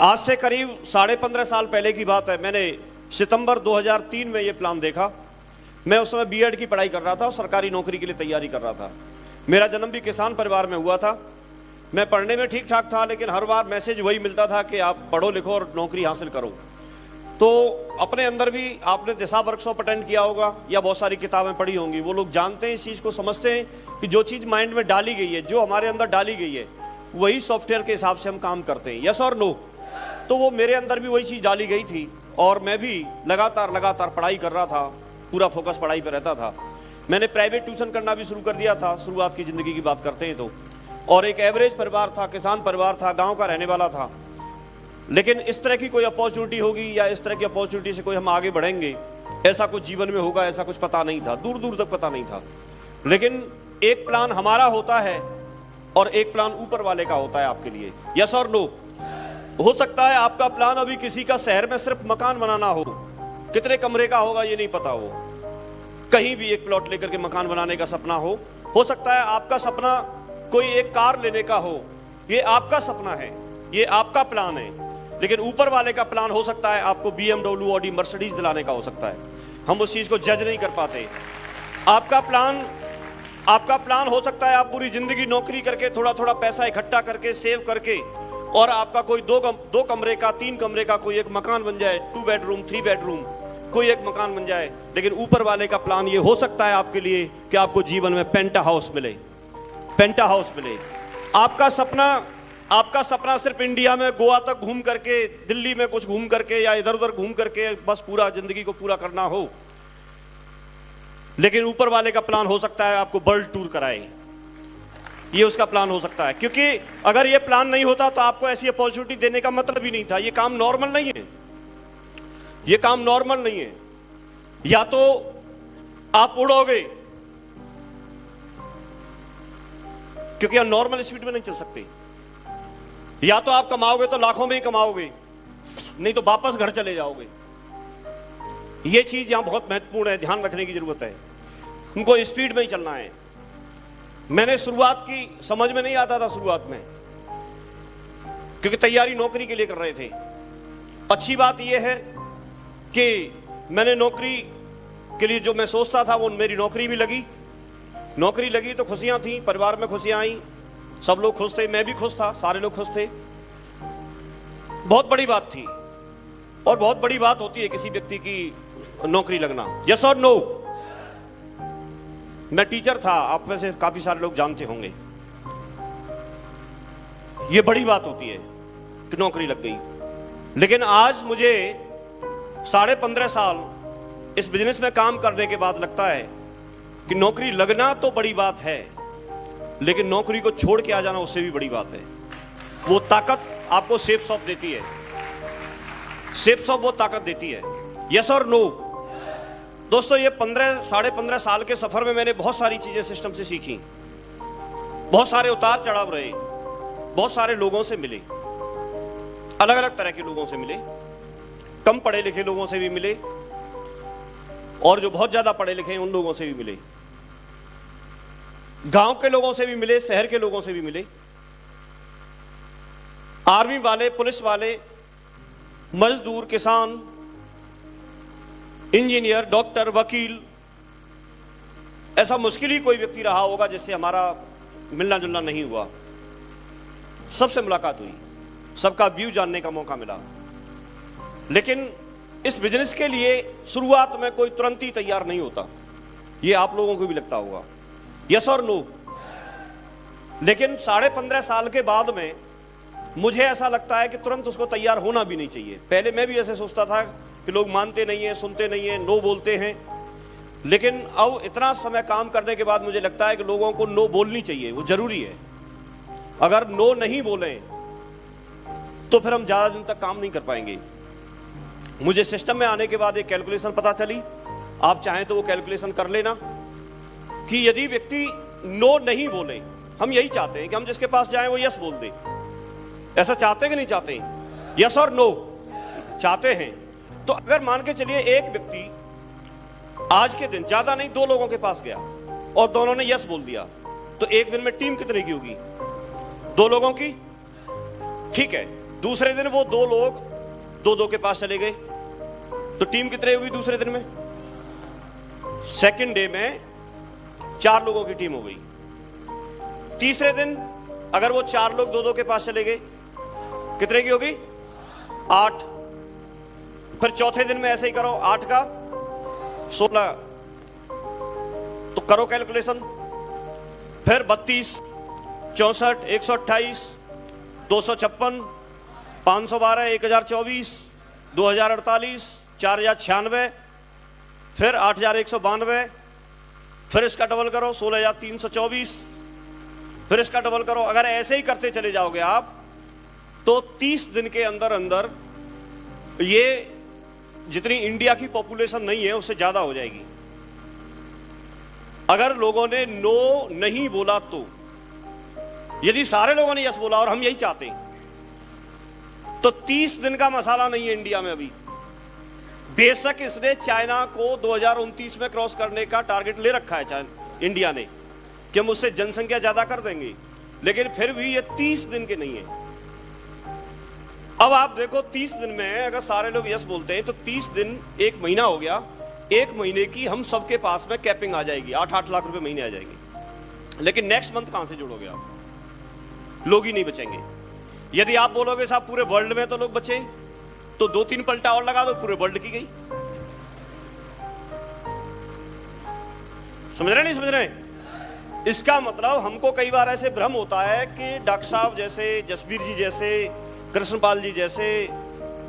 आज से करीब 15.5 साल पहले की बात है। मैंने सितंबर 2003 में ये प्लान देखा। मैं उस समय बीएड की पढ़ाई कर रहा था और सरकारी नौकरी के लिए तैयारी कर रहा था। मेरा जन्म भी किसान परिवार में हुआ था। मैं पढ़ने में ठीक ठाक था, लेकिन हर बार मैसेज वही मिलता था कि आप पढ़ो लिखो और नौकरी हासिल करो। तो अपने अंदर भी आपने दिशा वर्कशॉप अटेंड किया होगा या बहुत सारी किताबें पढ़ी होंगी। वो लोग जानते हैं, इस चीज़ को समझते हैं कि जो चीज़ माइंड में डाली गई है, जो हमारे अंदर डाली गई है, वही सॉफ्टवेयर के हिसाब से हम काम करते हैं। यस और नो? तो वो मेरे अंदर भी वही चीज़ डाली गई थी और मैं भी लगातार पढ़ाई कर रहा था। पूरा फोकस पढ़ाई पर रहता था। मैंने प्राइवेट ट्यूशन करना भी शुरू कर दिया था, शुरुआत की ज़िंदगी की बात करते हैं तो। और एक एवरेज परिवार था, किसान परिवार था, गांव का रहने वाला था। लेकिन इस तरह की कोई अपॉर्चुनिटी होगी या इस तरह की अपॉर्चुनिटी से कोई हम आगे बढ़ेंगे, ऐसा कुछ जीवन में होगा, ऐसा कुछ पता नहीं था, दूर दूर तक पता नहीं था। लेकिन एक प्लान हमारा होता है और एक प्लान ऊपर वाले का होता है आपके लिए। यस और नो? हो सकता है आपका प्लान अभी किसी का शहर में सिर्फ मकान बनाना हो, कितने कमरे का होगा ये नहीं पता हो, कहीं भी एक प्लॉट लेकर के मकान बनाने का सपना हो सकता है आपका सपना कोई एक कार लेने का हो, ये आपका सपना है, ये आपका प्लान है। लेकिन ऊपर वाले का प्लान हो सकता है आपको BMW, ऑडी, मर्सिडीज दिलाने का हो सकता है। हम उस चीज को जज नहीं कर पाते। आपका प्लान हो सकता है आप पूरी जिंदगी नौकरी करके थोड़ा थोड़ा पैसा इकट्ठा करके सेव करके और आपका कोई दो कमरे का, 3 कमरे का कोई एक मकान बन जाए, 2 बेडरूम, 3 बेडरूम, कोई एक मकान बन जाए। लेकिन ऊपर वाले का प्लान ये हो सकता है आपके लिए कि आपको जीवन में पेंटा हाउस मिले। आपका सपना सिर्फ इंडिया में गोवा तक घूम करके, दिल्ली में कुछ घूम करके या इधर उधर घूम करके बस पूरा जिंदगी को पूरा करना हो। लेकिन ऊपर वाले का प्लान हो सकता है आपको वर्ल्ड टूर कराए, ये उसका प्लान हो सकता है। क्योंकि अगर ये प्लान नहीं होता तो आपको ऐसी अपॉर्चुनिटी देने का मतलब ही नहीं था। ये काम नॉर्मल नहीं है। या तो आप उड़ोगे, क्योंकि आप नॉर्मल स्पीड में नहीं चल सकते, या तो आप कमाओगे तो लाखों में ही कमाओगे, नहीं तो वापस घर चले जाओगे। ये चीज यहां बहुत महत्वपूर्ण है, ध्यान रखने की जरूरत है। उनको स्पीड में ही चलना है। मैंने शुरुआत की, समझ में नहीं आता था शुरुआत में, क्योंकि तैयारी नौकरी के लिए कर रहे थे। अच्छी बात यह है कि मैंने नौकरी के लिए जो मैं सोचता था वो मेरी नौकरी भी लगी। नौकरी लगी तो खुशियां थी, परिवार में खुशियां आई, सब लोग खुश थे, मैं भी खुश था, सारे लोग खुश थे। बहुत बड़ी बात थी और बहुत बड़ी बात होती है किसी व्यक्ति की नौकरी लगना। यस और नो? मैं टीचर था, आप में से काफी सारे लोग जानते होंगे। यह बड़ी बात होती है कि नौकरी लग गई। लेकिन आज मुझे 15.5 साल इस बिजनेस में काम करने के बाद लगता है कि नौकरी लगना तो बड़ी बात है, लेकिन नौकरी को छोड़ के आ जाना उससे भी बड़ी बात है। वो ताकत आपको सेफ शॉप देती है। सेफ शॉप वो ताकत देती है। यस और नो? दोस्तों, ये 15.5 साल के सफर में मैंने बहुत सारी चीजें सिस्टम से सीखी। बहुत सारे उतार चढ़ाव रहे, बहुत सारे लोगों से मिले, अलग अलग तरह के लोगों से मिले, कम पढ़े लिखे लोगों से भी मिले और जो बहुत ज्यादा पढ़े लिखे हैं उन लोगों से भी मिले, गांव के लोगों से भी मिले, शहर के लोगों से भी मिले, आर्मी वाले, पुलिस वाले, मजदूर, किसान, इंजीनियर, डॉक्टर, वकील। ऐसा मुश्किल ही कोई व्यक्ति रहा होगा जिससे हमारा मिलना जुलना नहीं हुआ। सबसे मुलाकात हुई, सबका व्यू जानने का मौका मिला। लेकिन इस बिजनेस के लिए शुरुआत में कोई तुरंत ही तैयार नहीं होता, ये आप लोगों को भी लगता होगा। यस और नो? लेकिन 15.5 साल के बाद में मुझे ऐसा लगता है कि तुरंत उसको तैयार होना भी नहीं चाहिए। पहले मैं भी ऐसे सोचता था कि लोग मानते नहीं है, सुनते नहीं है, नो बोलते हैं। लेकिन अब इतना समय काम करने के बाद मुझे लगता है कि लोगों को नो बोलनी चाहिए, वो जरूरी है। अगर नो नहीं बोलें तो फिर हम ज्यादा दिन तक काम नहीं कर पाएंगे। मुझे सिस्टम में आने के बाद एक कैलकुलेशन पता चली, आप चाहें तो वो कैलकुलेशन कर लेना, कि यदि व्यक्ति नो नहीं बोले, हम यही चाहते हैं कि हम जिसके पास जाएं वो यस बोल दे। ऐसा चाहते हैं कि नहीं चाहते? यस और नो? चाहते हैं। तो अगर मान के चलिए एक व्यक्ति आज के दिन, ज्यादा नहीं, 2 लोगों के पास गया और दोनों ने यस बोल दिया, तो एक दिन में टीम कितने की होगी? 2 लोगों की। ठीक है, दूसरे दिन वो 2 लोग 2-2 के पास चले गए, तो टीम कितने हुई दूसरे दिन में? सेकंड डे में 4 लोगों की टीम हो गई। तीसरे दिन अगर वो 4 लोग 2-2 के पास चले गए, कितने की होगी? 8। फिर चौथे दिन में ऐसे ही करो, 8 का 16, तो करो कैलकुलेशन। फिर 32, 64, 128, 256, 512, 1024, 2048, 4096, फिर 8192, फिर इसका डबल करो 16324, फिर इसका डबल करो। अगर ऐसे ही करते चले जाओगे आप तो 30 दिन के अंदर अंदर ये जितनी इंडिया की पॉपुलेशन नहीं है उससे ज्यादा हो जाएगी। अगर लोगों ने नो नहीं बोला तो, यदि सारे लोगों ने यस बोला और हम यही चाहते हैं, तो 30 दिन का मसाला नहीं है इंडिया में अभी। बेशक इसने चाइना को 2029 में क्रॉस करने का टारगेट ले रखा है इंडिया ने कि हम उससे जनसंख्या ज्यादा कर देंगे, लेकिन फिर भी ये 30 दिन के नहीं है। अब आप देखो 30 दिन में अगर सारे लोग यस बोलते हैं तो 30 दिन 1 महीना हो गया। 1 महीने की हम सबके पास में कैपिंग आ जाएगी, 8-8 लाख रुपए महीने आ जाएगी। लेकिन नेक्स्ट मंथ कहां से जोड़ोगे आप? लोग ही नहीं बचेंगे। यदि आप बोलोगे साहब पूरे वर्ल्ड में तो लोग बचे, तो 2-3 पलटा और लगा दो, पूरे वर्ल्ड की गई। समझ रहे नहीं समझ रहे? इसका मतलब हमको कई बार ऐसे भ्रम होता है कि डॉक्टर साहब जैसे, जसबीर जी जैसे, कृष्णपाल जी जैसे,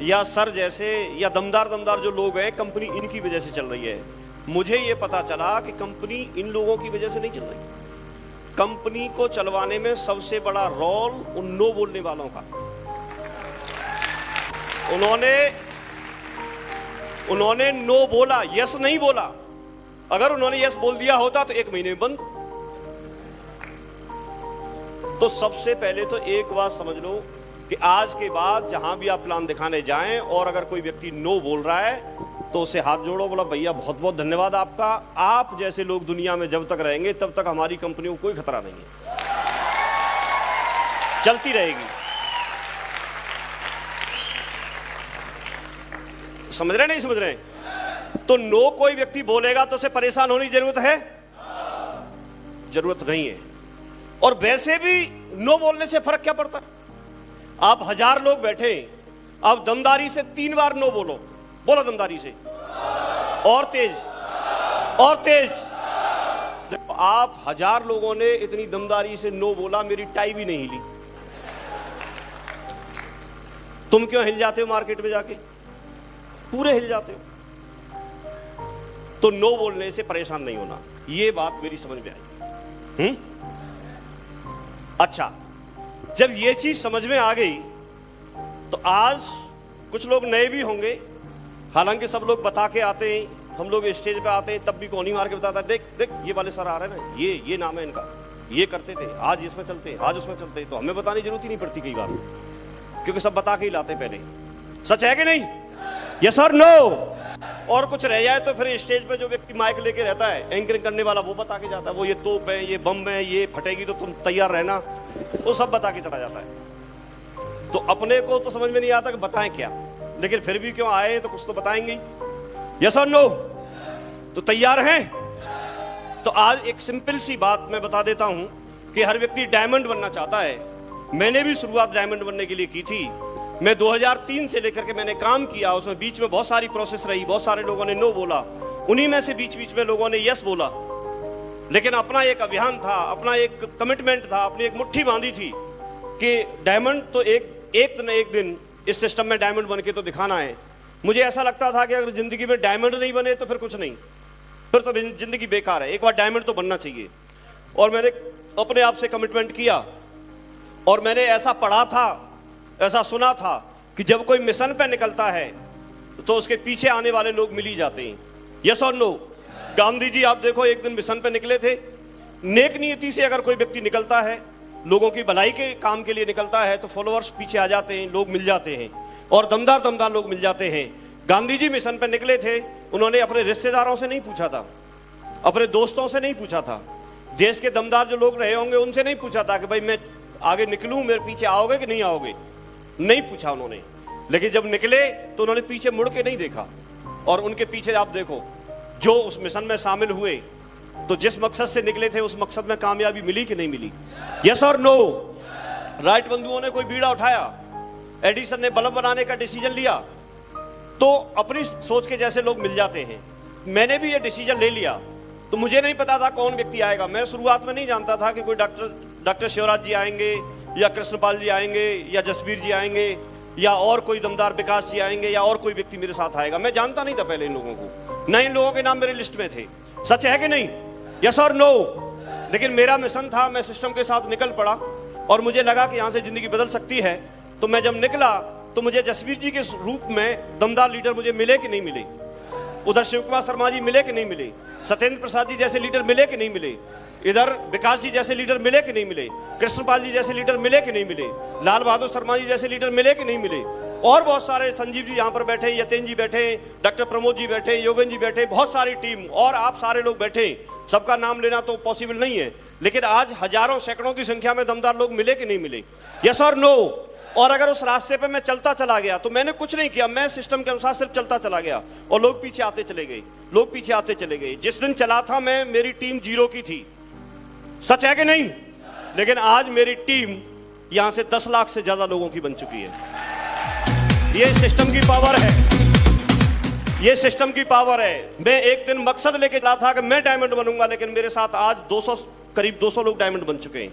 या सर जैसे, या दमदार जो लोग हैं, कंपनी इनकी वजह से चल रही है। मुझे यह पता चला कि कंपनी इन लोगों की वजह से नहीं चल रही। कंपनी को चलवाने में सबसे बड़ा रोल उन नो बोलने वालों का। उन्होंने नो बोला, यस नहीं बोला। अगर उन्होंने यस बोल दिया होता तो 1 महीने में बंद। तो सबसे पहले तो एक बात समझ लो कि आज के बाद जहां भी आप प्लान दिखाने जाएं और अगर कोई व्यक्ति नो बोल रहा है तो उसे हाथ जोड़ो, बोला भैया बहुत बहुत धन्यवाद आपका। आप जैसे लोग दुनिया में जब तक रहेंगे तब तक हमारी कंपनी को कोई खतरा नहीं है, चलती रहेगी। समझ रहे नहीं समझ रहे? तो नो कोई व्यक्ति बोलेगा तो उसे परेशान होने की जरूरत है? जरूरत नहीं है। और वैसे भी नो बोलने से फर्क क्या पड़ता है? आप 1000 लोग बैठे, आप दमदारी से 3 बार नो बोलो, बोलो दमदारी से, और तेज और तेज। देखो आप 1000 लोगों ने इतनी दमदारी से नो बोला, मेरी टाई भी नहीं हिली। तुम क्यों हिल जाते हो मार्केट में जाके? पूरे हिल जाते हो। तो नो बोलने से परेशान नहीं होना, ये बात मेरी समझ में आई। अच्छा, जब ये चीज समझ में आ गई तो आज कुछ लोग नए भी होंगे, हालांकि सब लोग बता के आते हैं, हम लोग स्टेज पे आते हैं तब भी कोनी मार के बताता है, देख देख ये वाले सर आ रहे हैं ना, ये नाम है इनका, ये करते थे, आज इसमें चलते, आज उसमें चलते। तो हमें बताने की जरूरत ही नहीं पड़ती कई बार, क्योंकि सब बता के ही लाते पहले। सच है कि नहीं? यस और नो? और कुछ रह जाए तो फिर स्टेज पे जो व्यक्ति माइक लेके रहता है, एंकरिंग करने वाला, वो बता के जाता है, वो ये तोप है, ये बम है, ये फटेगी तो तुम तैयार रहना, वो सब बता के चला जाता है। तो अपने को तो समझ में नहीं आता कि बताएं क्या, लेकिन फिर भी क्यों आए तो कुछ तो बताएंगे। यस और नो? तो तैयार हैं? तो आज एक सिंपल सी बात मैं बता देता हूं कि हर व्यक्ति डायमंड बनना चाहता है। मैंने भी शुरुआत डायमंड बनने के लिए की थी। मैं 2003 से लेकर के मैंने काम किया, उसमें बीच में बहुत सारी प्रोसेस रही, बहुत सारे लोगों ने नो बोला, उन्हीं में से बीच बीच में लोगों ने यस बोला। लेकिन अपना एक अभियान था, अपना एक कमिटमेंट था, अपनी एक मुट्ठी बांधी थी कि डायमंड तो एक दिन इस सिस्टम में डायमंड बन के तो दिखाना है। मुझे ऐसा लगता था कि अगर जिंदगी में डायमंड नहीं बने तो फिर कुछ नहीं, फिर तो जिंदगी बेकार है, एक बार डायमंड तो बनना चाहिए। और मैंने अपने आप से कमिटमेंट किया, और मैंने ऐसा पढ़ा था, ऐसा सुना था कि जब कोई मिशन पे निकलता है तो उसके पीछे आने वाले लोग मिल ही जाते हैं। यस और नो? गांधी जी आप देखो एक दिन मिशन पे निकले थे। नेक नीति से अगर कोई व्यक्ति निकलता है, लोगों की भलाई के काम के लिए निकलता है, तो फॉलोअर्स पीछे आ जाते हैं, लोग मिल जाते हैं, और दमदार लोग मिल जाते हैं। गांधी जी मिशन पे निकले थे, उन्होंने अपने रिश्तेदारों से नहीं पूछा था, अपने दोस्तों से नहीं पूछा था, देश के दमदार जो लोग रहे होंगे उनसे नहीं पूछा था कि भाई मैं आगे निकलूं, मेरे पीछे आओगे कि नहीं आओगे। नहीं पूछा उन्होंने, लेकिन जब निकले तो उन्होंने पीछे मुड़ के नहीं देखा। और उनके पीछे आप देखो, जो उस मिशन में शामिल हुए तो जिस मकसद से निकले थे उस मकसद में कामयाबी मिली कि नहीं मिली? यस और नो? राइट बंधुओं ने कोई बीड़ा उठाया, एडिसन ने बल्ब बनाने का डिसीजन लिया, तो अपनी सोच के जैसे लोग मिल जाते हैं। मैंने भी ये डिसीजन ले लिया, तो मुझे नहीं पता था कौन व्यक्ति आएगा। मैं शुरुआत में नहीं जानता था कि कोई डॉक्टर शिवराज जी आएंगे, या कृष्णपाल जी आएंगे, या जसबीर जी आएंगे, या और कोई दमदार विकास जी आएंगे, या और कोई व्यक्ति मेरे साथ आएगा। मैं जानता नहीं था पहले इन लोगों को, न इन लोगों के नाम मेरी लिस्ट में थे। सच है कि नहीं? यस और नो? लेकिन मेरा मिशन था, मैं सिस्टम के साथ निकल पड़ा और मुझे लगा कि यहाँ से जिंदगी बदल सकती है। तो मैं जब निकला तो मुझे जसबीर जी के रूप में दमदार लीडर मुझे मिले कि नहीं मिले? उधर शिव कुमार शर्मा जी मिले कि नहीं मिले? सत्येंद्र प्रसाद जी जैसे लीडर मिले कि नहीं मिले? इधर विकास जी जैसे लीडर मिले कि नहीं मिले? कृष्णपाल जी जैसे लीडर मिले कि नहीं मिले? लाल बहादुर शर्मा जी जैसे लीडर मिले कि नहीं मिले? और बहुत सारे, संजीव जी यहाँ पर बैठे, यतेन जी बैठे, डॉक्टर प्रमोद जी बैठे, योगन जी बैठे, बहुत सारी टीम, और आप सारे लोग बैठे। सबका नाम लेना तो पॉसिबल नहीं है, लेकिन आज हजारों सैकड़ों की संख्या में दमदार लोग मिले कि नहीं मिले? यस और नो? और अगर उस रास्ते पे मैं चलता चला गया तो मैंने कुछ नहीं किया, मैं सिस्टम के अनुसार सिर्फ चलता चला गया और लोग पीछे आते चले गए, लोग पीछे आते चले गए। जिस दिन चला था मैं, मेरी टीम 0 की थी। सच है कि नहीं? लेकिन आज मेरी टीम यहां से 10 लाख से ज्यादा लोगों की बन चुकी है। ये सिस्टम की पावर है, ये सिस्टम की पावर है। मैं एक दिन मकसद लेके चला था कि मैं डायमंड बनूंगा, लेकिन मेरे साथ आज 200, करीब 200 लोग डायमंड बन चुके हैं।